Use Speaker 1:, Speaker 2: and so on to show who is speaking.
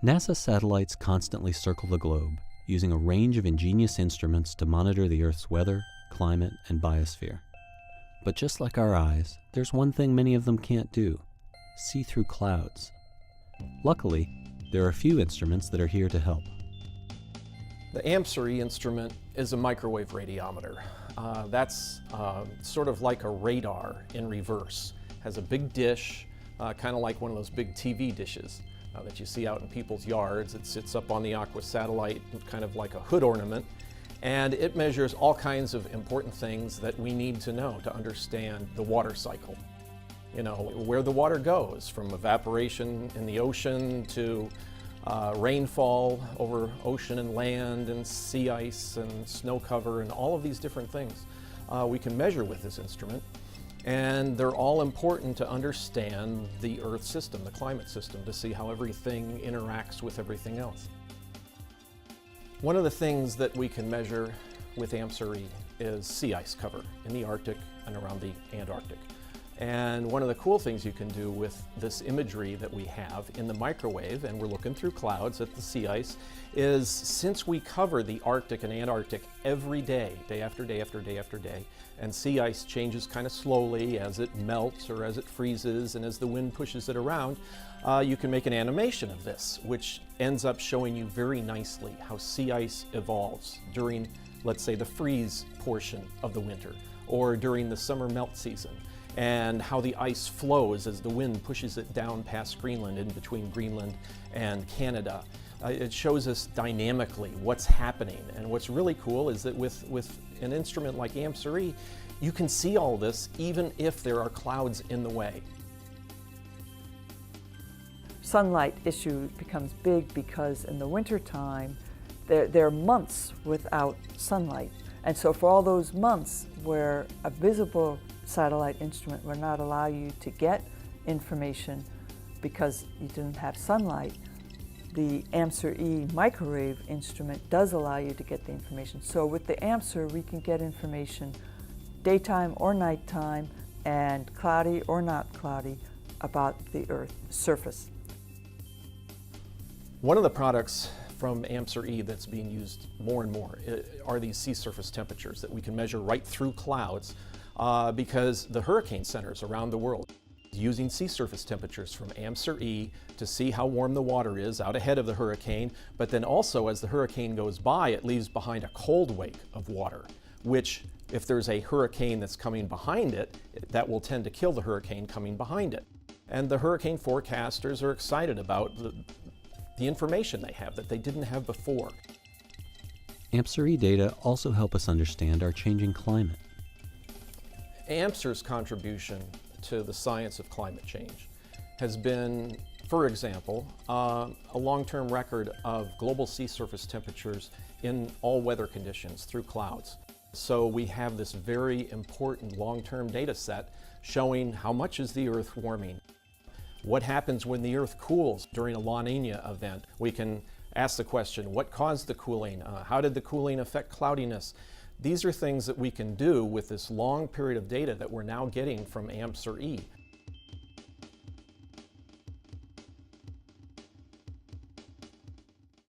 Speaker 1: NASA satellites constantly circle the globe, using a range of ingenious instruments to monitor the Earth's weather, climate, and biosphere. But just like our eyes, there's one thing many of them can't do: see through clouds. Luckily, there are a few instruments that are here to help.
Speaker 2: The AMSR-E instrument is a microwave radiometer. That's sort of like a radar in reverse. Has a big dish, kind of like one of those big TV dishes that you see out in people's yards. It sits up on the Aqua satellite, kind of like a hood ornament, and it measures all kinds of important things that we need to know to understand the water cycle. You know, where the water goes, from evaporation in the ocean to rainfall over ocean and land, and sea ice and snow cover, and all of these different things we can measure with this instrument. And they're all important to understand the Earth system, the climate system, to see how everything interacts with everything else. One of the things that we can measure with AMSR-E is sea ice cover in the Arctic and around the Antarctic. And one of the cool things you can do with this imagery that we have in the microwave, and we're looking through clouds at the sea ice, is since we cover the Arctic and Antarctic every day, day after day after day after day, and sea ice changes kind of slowly as it melts or as it freezes and as the wind pushes it around, you can make an animation of this, which ends up showing you very nicely how sea ice evolves during, let's say, the freeze portion of the winter, or during the summer melt season, and how the ice flows as the wind pushes it down past Greenland, in between Greenland and Canada. It shows us dynamically what's happening, and what's really cool is that with an instrument like AMSR-E, you can see all this even if there are clouds in the way.
Speaker 3: Sunlight issue becomes big because in the winter time there are months without sunlight, and so for all those months where a visible satellite instrument will not allow you to get information because you didn't have sunlight, the AMSR-E microwave instrument does allow you to get the information. So with the AMSR, we can get information daytime or nighttime, and cloudy or not cloudy, about the Earth's surface.
Speaker 2: One of the products from AMSR-E that's being used more and more are these sea surface temperatures that we can measure right through clouds, because the hurricane centers around the world using sea surface temperatures from AMSR-E to see how warm the water is out ahead of the hurricane, but then also as the hurricane goes by, it leaves behind a cold wake of water, which if there's a hurricane that's coming behind it, that will tend to kill the hurricane coming behind it. And the hurricane forecasters are excited about the information they have that they didn't have before.
Speaker 1: AMSR-E data also help us understand our changing climate.
Speaker 2: AMSR's contribution to the science of climate change has been, for example, a long-term record of global sea surface temperatures in all weather conditions through clouds. So we have this very important long-term data set showing how much is the Earth warming. What happens when the Earth cools during a La Nina event? We can ask the question, what caused the cooling? How did the cooling affect cloudiness? These are things that we can do with this long period of data that we're now getting from AMSR-E.